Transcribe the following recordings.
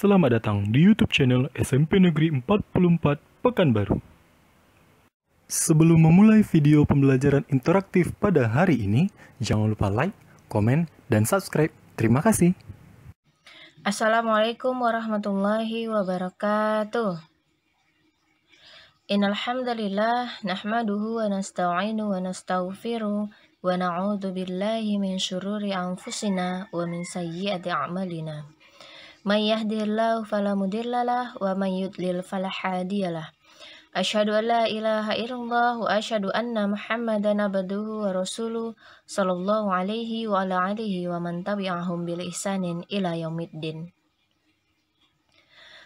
Selamat datang di YouTube channel SMP Negeri 44 Pekanbaru. Sebelum memulai video pembelajaran interaktif pada hari ini, jangan lupa like, komen, dan subscribe. Terima kasih. Assalamualaikum warahmatullahi wabarakatuh. Innal hamdalillah nahmaduhu wa nasta'inu wa nastaghfiruh wa na'udzu billahi min syururi anfusina wa min sayyiati a'malina. May yahdihillahu fala mudhillalah wa may yudlil fala hadiyalah. Asyhadu an la ilaha illallah wa asyhadu anna Muhammadan abduhu wa rasuluh sallallahu alaihi wa ala alihi wa man tabi'ahum bil ihsanin ila yaumiddin.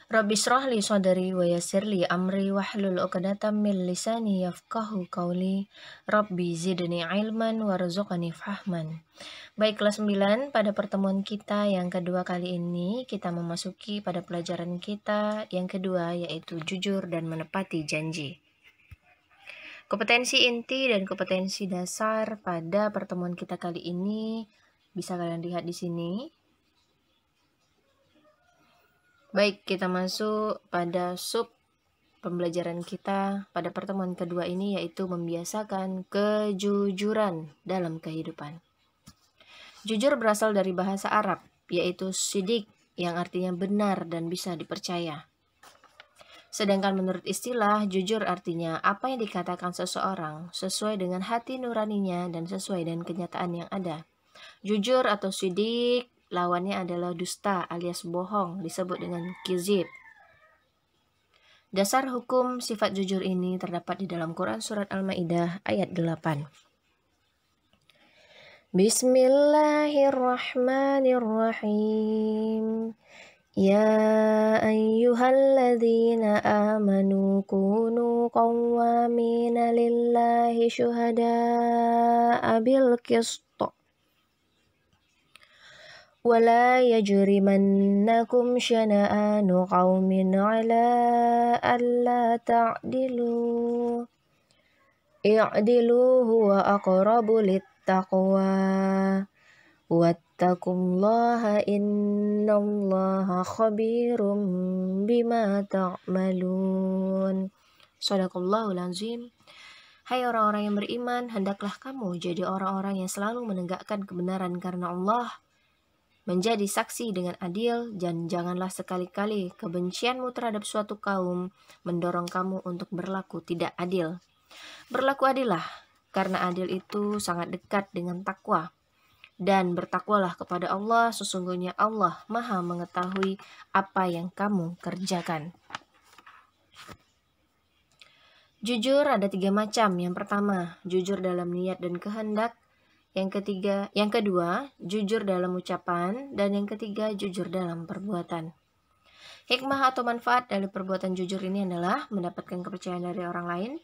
Rabbi shrah li sadri wa yassir li amri wahlul 'uqdatam min lisani yafqahu qawli. Rabbi zidni ilman warzuqni fahman. Baik, kelas 9, pada pertemuan kita yang kedua kali ini kita memasuki pada pelajaran kita yang kedua, yaitu jujur dan menepati janji. Kompetensi inti dan kompetensi dasar pada pertemuan kita kali ini bisa kalian lihat di sini. Baik, kita masuk pada sub pembelajaran kita pada pertemuan kedua ini, yaitu membiasakan kejujuran dalam kehidupan. Jujur berasal dari bahasa Arab, yaitu sidik, yang artinya benar dan bisa dipercaya. Sedangkan menurut istilah, jujur artinya apa yang dikatakan seseorang sesuai dengan hati nuraninya dan sesuai dengan kenyataan yang ada. Jujur atau sidik lawannya adalah dusta alias bohong, disebut dengan kizib. Dasar hukum sifat jujur ini terdapat di dalam Quran surat Al-Maidah ayat 8. Bismillahirrahmanirrahim. Ya ayyuhalladzina amanu kunu qawwamina lillahi syuhada'a bil qist. ولا يجرمنكم شنآن قوم على ألا تعدلوا اعدلوا هو أقرب للتقوى واتقوا الله إن الله خبير بما تعملون. Shadaqallahul azim. Hai orang-orang yang beriman, hendaklah kamu jadi orang-orang yang selalu menegakkan kebenaran karena Allah, menjadi saksi dengan adil, dan janganlah sekali-kali kebencianmu terhadap suatu kaum mendorong kamu untuk berlaku tidak adil. Berlaku adillah, karena adil itu sangat dekat dengan takwa. Dan bertakwalah kepada Allah, sesungguhnya Allah Maha mengetahui apa yang kamu kerjakan. Jujur ada 3 macam. Yang pertama, jujur dalam niat dan kehendak. Yang kedua, jujur dalam ucapan, dan yang ketiga, jujur dalam perbuatan. Hikmah atau manfaat dari perbuatan jujur ini adalah mendapatkan kepercayaan dari orang lain,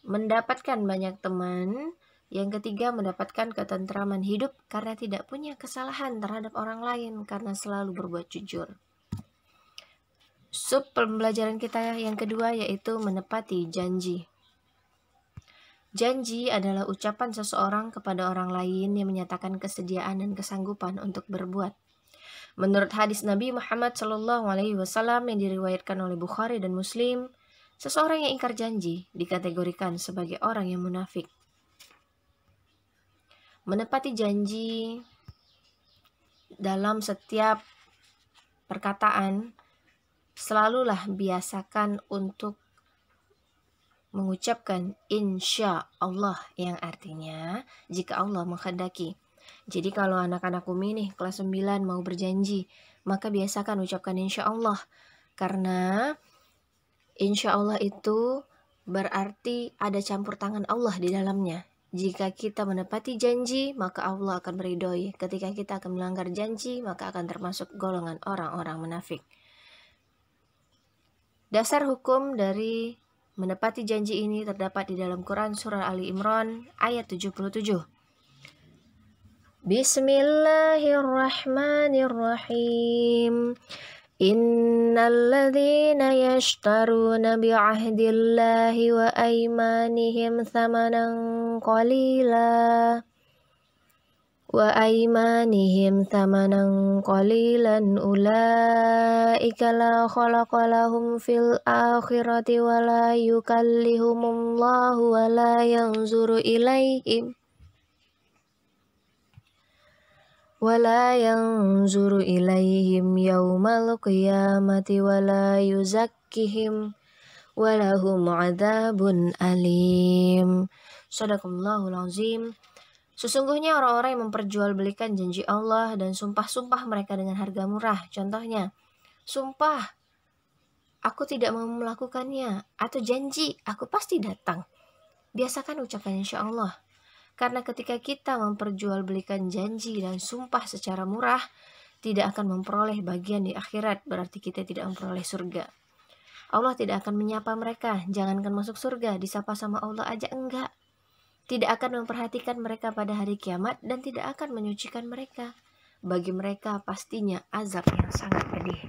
mendapatkan banyak teman, yang ketiga, mendapatkan ketentraman hidup karena tidak punya kesalahan terhadap orang lain karena selalu berbuat jujur. Sub pembelajaran kita yang kedua yaitu menepati janji. Janji adalah ucapan seseorang kepada orang lain yang menyatakan kesediaan dan kesanggupan untuk berbuat. Menurut hadis Nabi Muhammad SAW yang diriwayatkan oleh Bukhari dan Muslim, seseorang yang ingkar janji dikategorikan sebagai orang yang munafik. Menepati janji dalam setiap perkataan, selalulah biasakan untuk mengucapkan insya Allah, yang artinya jika Allah menghendaki. Jadi kalau anak-anak Umi nih kelas 9 mau berjanji, maka biasakan ucapkan insya Allah, karena insya Allah itu berarti ada campur tangan Allah di dalamnya. Jika kita menepati janji, maka Allah akan meridhoi. Ketika kita akan melanggar janji, maka akan termasuk golongan orang-orang munafik. Dasar hukum dari menepati janji ini terdapat di dalam Quran surah Ali Imran ayat 77. Bismillahirrahmanirrahim. Innalladzina yashtaruna bi'ahdillahi wa aymanihim thamanan qalilan ulaika ulaika la khalaqa lahum fil akhirati wa la yukallimuhumullahu wa la yanzuru ilaihim yaumal qiyamati wa la yuzakkihim wa lahum adzabun alim. Shadaqallahul azim. Sesungguhnya orang-orang yang memperjualbelikan janji Allah dan sumpah-sumpah mereka dengan harga murah. Contohnya, sumpah, aku tidak mau melakukannya, atau janji, aku pasti datang. Biasakan ucapan insya Allah. Karena ketika kita memperjualbelikan janji dan sumpah secara murah, tidak akan memperoleh bagian di akhirat, berarti kita tidak memperoleh surga. Allah tidak akan menyapa mereka, jangankan masuk surga, disapa sama Allah aja enggak. Tidak akan memperhatikan mereka pada hari kiamat dan tidak akan menyucikan mereka. Bagi mereka pastinya azab yang sangat pedih.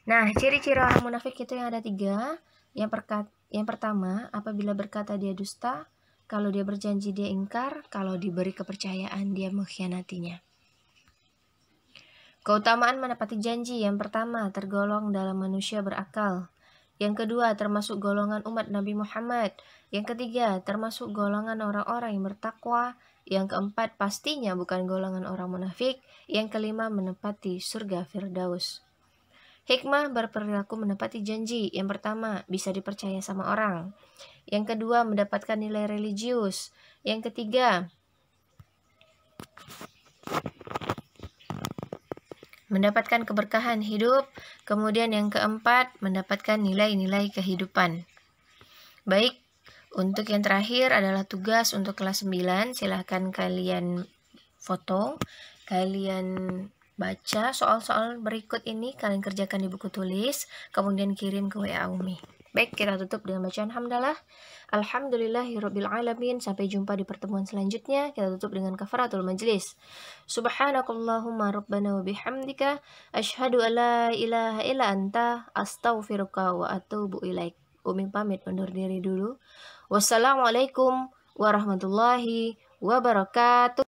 Nah, ciri-ciri orang munafik itu yang ada 3. Yang pertama, apabila berkata dia dusta, kalau dia berjanji dia ingkar, kalau diberi kepercayaan dia mengkhianatinya. Keutamaan menepati janji. Yang pertama, tergolong dalam manusia berakal. Yang kedua, termasuk golongan umat Nabi Muhammad. Yang ketiga, termasuk golongan orang-orang yang bertakwa. Yang keempat, pastinya bukan golongan orang munafik. Yang kelima, menepati surga Firdaus. Hikmah berperilaku menepati janji. Yang pertama, bisa dipercaya sama orang. Yang kedua, mendapatkan nilai religius. Yang ketiga, mendapatkan keberkahan hidup. Kemudian yang keempat, mendapatkan nilai-nilai kehidupan. Baik, untuk yang terakhir adalah tugas untuk kelas 9. Silahkan kalian foto, kalian baca soal-soal berikut ini, kalian kerjakan di buku tulis, kemudian kirim ke WA Umi. Baik, kita tutup dengan bacaan hamdalah. Alhamdulillahirabbil alamin. Sampai jumpa di pertemuan selanjutnya. Kita tutup dengan kafaratul majlis. Subhanakallahumma rabbana wa bihamdika asyhadu an la ilaha illa anta astaghfiruka wa atubu ilaik. Umi pamit undur diri dulu. Wassalamualaikum warahmatullahi wabarakatuh.